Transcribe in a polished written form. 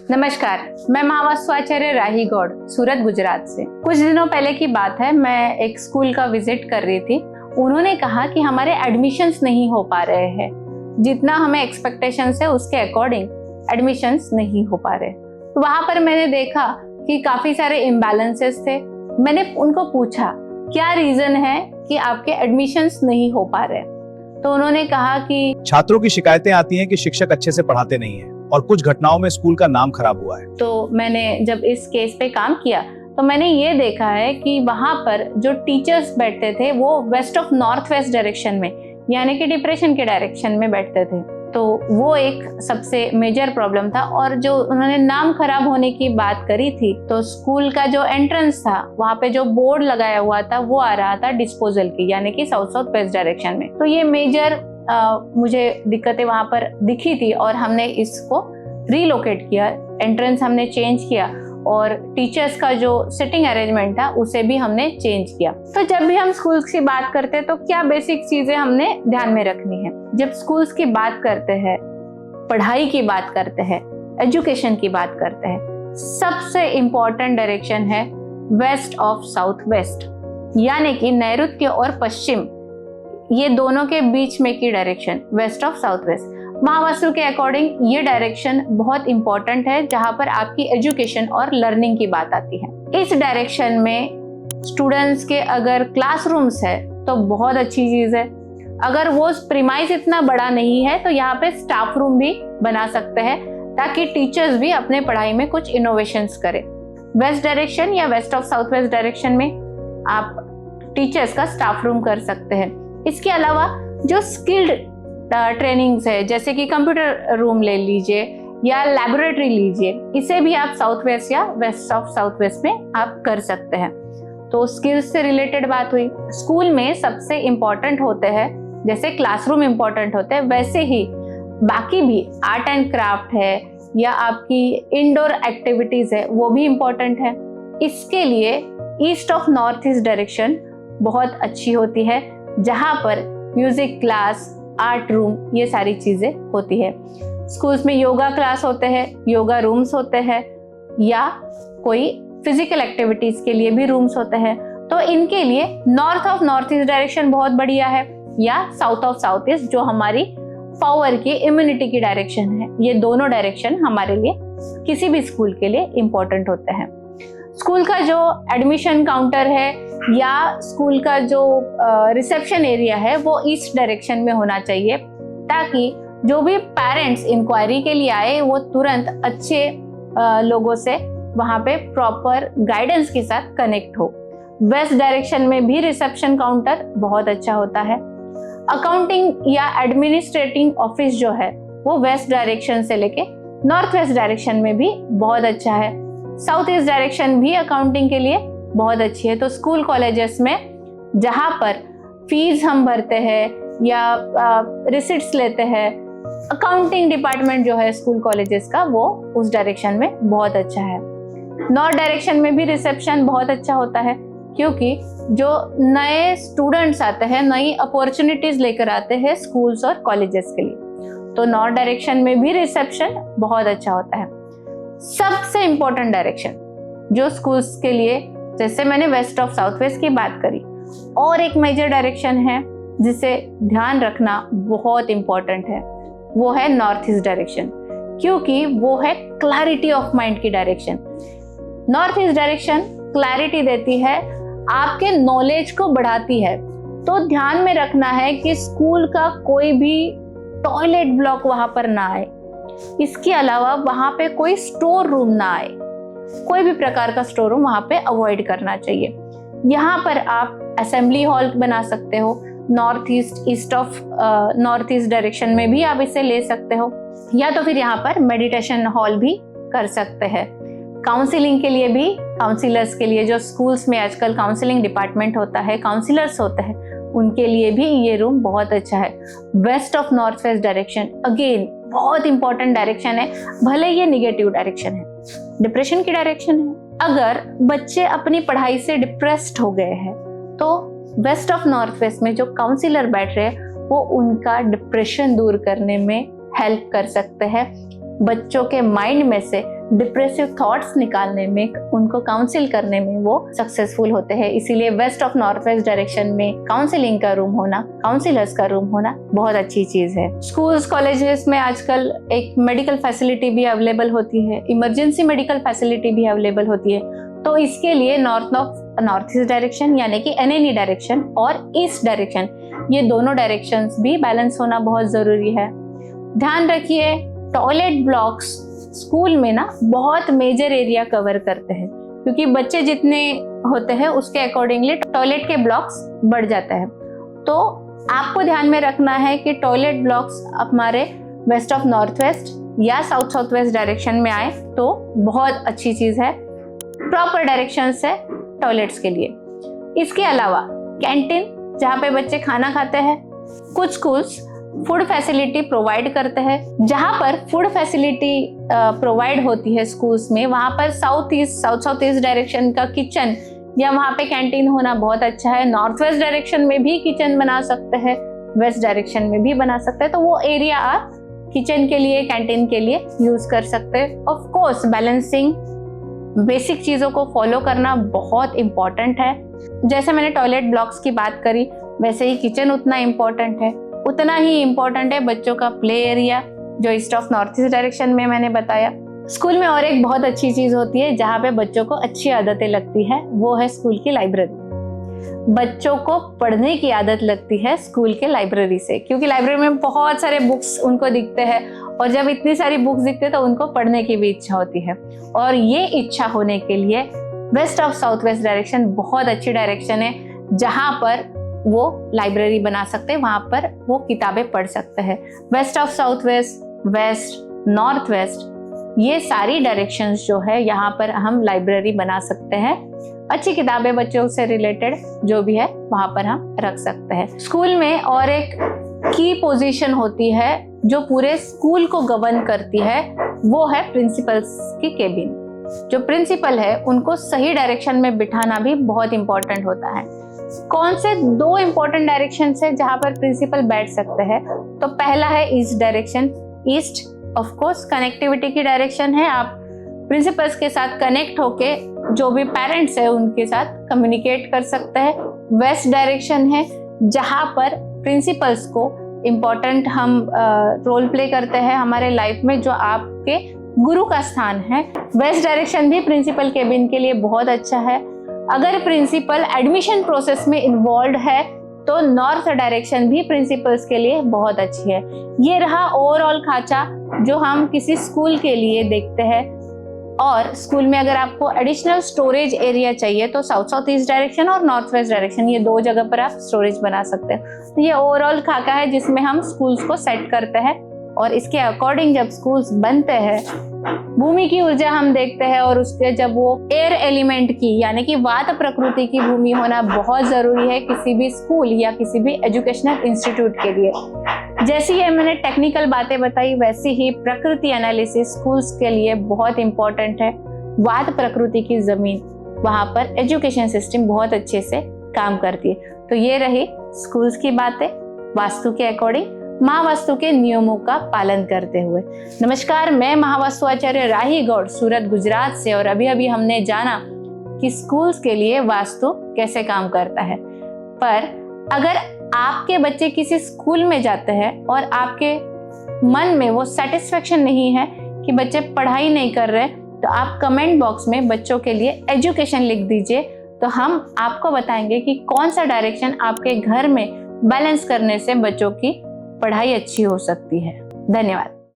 नमस्कार, मैं महावास्तुआचार्य राही गौड़, सूरत, गुजरात से। कुछ दिनों पहले की बात है, मैं एक स्कूल का विजिट कर रही थी। उन्होंने कहा कि हमारे एडमिशन्स नहीं हो पा रहे हैं, जितना हमें एक्सपेक्टेशंस है उसके अकॉर्डिंग एडमिशन्स नहीं हो पा रहे। तो वहां पर मैंने देखा कि काफी सारे इम्बैलेंसेस थे। मैंने उनको पूछा क्या रीजन है कि आपके एडमिशन्स नहीं हो पा रहे। तो उन्होंने कहा कि छात्रों की शिकायतें आती हैं कि शिक्षक अच्छे से पढ़ाते नहीं हैं और कुछ घटनाओं में स्कूल का नाम खराब हुआ है। तो मैंने जब इस केस पे काम किया तो मैंने ये देखा है कि वहां पर जो टीचर्स बैठते थे वो west of north west direction में, यानी कि डिप्रेशन के डायरेक्शन में बैठते थे। तो वो एक सबसे मेजर प्रॉब्लम था। और जो उन्होंने नाम खराब होने की बात करी थी, तो स्कूल का जो एंट्रेंस था वहाँ पे जो बोर्ड लगाया हुआ था वो आ रहा था डिस्पोजल की, यानी कि साउथ साउथ वेस्ट डायरेक्शन में। तो ये मेजर मुझे दिक्कतें वहाँ पर दिखी थी और हमने इसको रीलोकेट किया, एंट्रेंस हमने चेंज किया और टीचर्स का जो सिटिंग अरेंजमेंट था उसे भी हमने चेंज किया। तो जब भी हम स्कूल्स की बात करते हैं तो क्या बेसिक चीजें हमने ध्यान में रखनी है। जब स्कूल्स की बात करते हैं, पढ़ाई की बात करते हैं, एजुकेशन की बात करते हैं, सबसे इंपॉर्टेंट डायरेक्शन है वेस्ट ऑफ साउथ वेस्ट, यानी कि नैऋत्य और पश्चिम, ये दोनों के बीच में की direction waste of south waste. Mahavastu के अकॉर्डिंग ये डायरेक्शन बहुत इंपॉर्टेंट है, जहां पर आपकी एजुकेशन और लर्निंग की बात आती है। इस डायरेक्शन में स्टूडेंट्स के अगर क्लासरूम्स है तो बहुत अच्छी चीज है। अगर वो प्रीमाइस इतना बड़ा नहीं है तो यहाँ पे स्टाफ रूम भी बना सकते हैं, ताकि टीचर्स भी अपने पढ़ाई में कुछ इनोवेशंस करें। वेस्ट डायरेक्शन या west of south west direction में आप टीचर्स का स्टाफ रूम कर सकते हैं। इसके अलावा जो स्किल्ड ट्रेनिंग्स है, जैसे कि कंप्यूटर रूम ले लीजिए या लैबोरेटरी लीजिए, इसे भी आप साउथ वेस्ट या वेस्ट ऑफ साउथ वेस्ट में आप कर सकते हैं। तो स्किल्स से रिलेटेड बात हुई। स्कूल में सबसे इम्पोर्टेंट होते हैं, जैसे क्लासरूम इम्पोर्टेंट होते हैं, वैसे ही बाकी भी आर्ट एंड क्राफ्ट है या आपकी इंडोर एक्टिविटीज है, वो भी इम्पोर्टेंट है। इसके लिए east of north east direction बहुत अच्छी होती है, जहां पर म्यूजिक क्लास, आर्ट रूम, ये सारी चीजें होती है। स्कूल्स में योगा क्लास होते हैं, योगा रूम्स होते हैं, या कोई फिजिकल एक्टिविटीज के लिए भी रूम्स होते हैं। तो इनके लिए north of north east direction बहुत बढ़िया है, या साउथ ऑफ साउथ ईस्ट जो हमारी पावर की, इम्यूनिटी की डायरेक्शन है। ये दोनों डायरेक्शन हमारे लिए किसी भी स्कूल के लिए इंपॉर्टेंट होते हैं। स्कूल का जो एडमिशन काउंटर है या स्कूल का जो रिसेप्शन एरिया है वो ईस्ट डायरेक्शन में होना चाहिए, ताकि जो भी पेरेंट्स इंक्वायरी के लिए आए वो तुरंत अच्छे लोगों से वहां पे प्रॉपर गाइडेंस के साथ कनेक्ट हो। वेस्ट डायरेक्शन में भी रिसेप्शन काउंटर बहुत अच्छा होता है। अकाउंटिंग या एडमिनिस्ट्रेटिव ऑफिस जो है वो वेस्ट डायरेक्शन से लेके नॉर्थ वेस्ट डायरेक्शन में भी बहुत अच्छा है। साउथ ईस्ट डायरेक्शन भी अकाउंटिंग के लिए बहुत अच्छी है। तो स्कूल कॉलेजेस में जहां पर फीस हम भरते हैं या रिसिट्स लेते हैं, अकाउंटिंग डिपार्टमेंट जो है स्कूल कॉलेजेस का, वो उस डायरेक्शन में बहुत अच्छा है। नॉर्थ डायरेक्शन में भी रिसेप्शन बहुत अच्छा होता है, क्योंकि जो नए स्टूडेंट्स आते हैं, नई अपॉर्चुनिटीज लेकर आते हैं स्कूल्स और कॉलेजेस के लिए, तो नॉर्थ डायरेक्शन में भी रिसेप्शन बहुत अच्छा होता है। सबसे इंपॉर्टेंट डायरेक्शन जो स्कूल्स के लिए, जैसे मैंने वेस्ट ऑफ साउथ वेस्ट की बात करी, और एक मेजर डायरेक्शन है जिसे ध्यान रखना बहुत इंपॉर्टेंट है, वो है नॉर्थ ईस्ट डायरेक्शन, क्योंकि वो है क्लैरिटी ऑफ माइंड की direction. North east direction clarity देती है, आपके नॉलेज को बढ़ाती है। तो ध्यान में रखना है कि स्कूल का कोई भी टॉयलेट ब्लॉक वहां पर ना आए, इसके अलावा वहां पे कोई स्टोर रूम ना आए, कोई भी प्रकार का स्टोर रूम वहां पे अवॉइड करना चाहिए। यहाँ पर आप असेंबली हॉल बना सकते हो, north east, east of north east direction में भी आप इसे ले सकते हो, या तो फिर यहाँ पर मेडिटेशन हॉल भी कर सकते हैं। काउंसिलिंग के लिए भी, काउंसिलर्स के लिए, जो स्कूल्स में आजकल काउंसिलिंग डिपार्टमेंट होता है, काउंसिलर्स होते हैं, उनके लिए भी ये रूम बहुत अच्छा है। West of north west direction again बहुत इंपॉर्टेंट डायरेक्शन है, भले ये निगेटिव डायरेक्शन है, डिप्रेशन की डायरेक्शन है। अगर बच्चे अपनी पढ़ाई से डिप्रेस्ड हो गए हैं तो वेस्ट ऑफ नॉर्थ वेस्ट में जो काउंसिलर बैठ रहे हैं वो उनका डिप्रेशन दूर करने में हेल्प कर सकते हैं। बच्चों के माइंड में से डिप्रेसिव थॉट्स निकालने में, उनको काउंसिल करने में वो सक्सेसफुल होते हैं। इसीलिए west of north west direction में काउंसिलिंग का रूम होना, काउंसिलर्स का रूम होना बहुत अच्छी चीज है। स्कूल्स कॉलेजेस में आजकल एक मेडिकल फैसिलिटी भी अवेलेबल होती है, इमरजेंसी मेडिकल फैसिलिटी भी अवेलेबल होती है। तो इसके लिए नॉर्थ ईस्ट डायरेक्शन यानी कि NNE डायरेक्शन और ईस्ट डायरेक्शन, ये दोनों डायरेक्शंस भी बैलेंस होना बहुत जरूरी है। ध्यान रखिए, टॉयलेट ब्लॉक्स स्कूल में ना बहुत मेजर एरिया कवर करते हैं, क्योंकि बच्चे जितने होते हैं उसके अकॉर्डिंगली टॉयलेट के ब्लॉक्स बढ़ जाते हैं। तो आपको ध्यान में रखना है कि टॉयलेट ब्लॉक्स हमारे वेस्ट ऑफ नॉर्थ वेस्ट या साउथ साउथ वेस्ट डायरेक्शन में आए तो बहुत अच्छी चीज है, प्रॉपर डायरेक्शन है टॉयलेट्स के लिए। इसके अलावा कैंटीन जहाँ पे बच्चे खाना खाते हैं, कुछ स्कूल्स फूड फैसिलिटी प्रोवाइड करते हैं। जहाँ पर फूड फैसिलिटी प्रोवाइड होती है स्कूल्स में, वहाँ पर साउथ साउथ ईस्ट डायरेक्शन का किचन या वहाँ पे कैंटीन होना बहुत अच्छा है। नॉर्थ वेस्ट डायरेक्शन में भी किचन बना सकते हैं, वेस्ट डायरेक्शन में भी बना सकते हैं, तो वो एरिया आप किचन के लिए, कैंटीन के लिए यूज कर सकते हैं। ऑफ कोर्स बैलेंसिंग, बेसिक चीजों को फॉलो करना बहुत इंपॉर्टेंट है। जैसे मैंने टॉयलेट ब्लॉक्स की बात करी, वैसे ही किचन उतना इम्पोर्टेंट है। उतना ही इम्पोर्टेंट है बच्चों का प्ले एरिया, जो east of north east direction में मैंने बताया। स्कूल में और एक बहुत अच्छी चीज होती है जहाँ पे बच्चों को अच्छी आदतें लगती है, वो है स्कूल की लाइब्रेरी। बच्चों को पढ़ने की आदत लगती है स्कूल के लाइब्रेरी से, क्योंकि लाइब्रेरी में बहुत सारे बुक्स उनको दिखते हैं, और जब इतनी सारी बुक्स दिखते हैं तो उनको पढ़ने की भी इच्छा होती है। और ये इच्छा होने के लिए west of south west direction बहुत अच्छी डायरेक्शन है, जहाँ पर वो लाइब्रेरी बना सकते हैं, वहां पर वो किताबें पढ़ सकते हैं। West of south west, west, north west, ये सारी डायरेक्शंस जो है यहाँ पर हम लाइब्रेरी बना सकते हैं। अच्छी किताबें बच्चों से रिलेटेड जो भी है वहां पर हम रख सकते हैं। स्कूल में और एक की पोजीशन होती है जो पूरे स्कूल को गवर्न करती है, वो है प्रिंसिपल्स की केबिन। जो प्रिंसिपल है उनको सही डायरेक्शन में बिठाना भी बहुत इंपॉर्टेंट होता है। कौन से 2 इंपॉर्टेंट डायरेक्शन है जहां पर प्रिंसिपल बैठ सकते हैं? तो पहला है east direction. East of course connectivity की डायरेक्शन है, आप प्रिंसिपल्स के साथ कनेक्ट होके जो भी पेरेंट्स है उनके साथ कम्युनिकेट कर सकते हैं। वेस्ट डायरेक्शन है जहां पर प्रिंसिपल्स को इम्पोर्टेंट हम रोल प्ले करते हैं हमारे लाइफ में, जो आपके गुरु का स्थान है। वेस्ट डायरेक्शन भी प्रिंसिपल केबिन के लिए बहुत अच्छा है। अगर प्रिंसिपल एडमिशन प्रोसेस में इन्वॉल्व है तो नॉर्थ डायरेक्शन भी प्रिंसिपल्स के लिए बहुत अच्छी है। ये रहा ओवरऑल खांचा जो हम किसी स्कूल के लिए देखते हैं। और स्कूल में अगर आपको एडिशनल स्टोरेज एरिया चाहिए तो साउथ साउथ ईस्ट डायरेक्शन और नॉर्थ वेस्ट डायरेक्शन, ये 2 जगह पर आप स्टोरेज बना सकते हैं। तो ये ओवरऑल खाका है जिसमें हम स्कूल्स को सेट करते हैं, और इसके अकॉर्डिंग जब स्कूल्स बनते हैं, भूमि की ऊर्जा हम देखते हैं, और उसके जब वो एयर एलिमेंट की यानी कि वात प्रकृति की भूमि होना बहुत जरूरी है किसी भी स्कूल या किसी भी एजुकेशनल इंस्टीट्यूट के लिए। जैसी ये मैंने टेक्निकल बातें बताई, वैसी ही प्रकृति एनालिसिस स्कूल्स के लिए बहुत इंपॉर्टेंट है। वात प्रकृति की जमीन, वहां पर एजुकेशन सिस्टम बहुत अच्छे से काम करती है। तो ये रही स्कूल्स की बातें वास्तु के अकॉर्डिंग, महावास्तु के नियमों का पालन करते हुए। नमस्कार, मैं महावास्तु आचार्य राही गौड़, सूरत, गुजरात से, और अभी अभी जाना कि स्कूल्स के लिए वास्तु कैसे काम करता है। पर अगर आपके बच्चे किसी स्कूल में जाते हैं और आपके मन में वो सेटिस्फेक्शन नहीं है कि बच्चे पढ़ाई नहीं कर रहे, तो आप कमेंट बॉक्स में बच्चों के लिए एजुकेशन लिख दीजिए, तो हम आपको बताएंगे कि कौन सा डायरेक्शन आपके घर में बैलेंस करने से बच्चों की पढ़ाई अच्छी हो सकती है। धन्यवाद।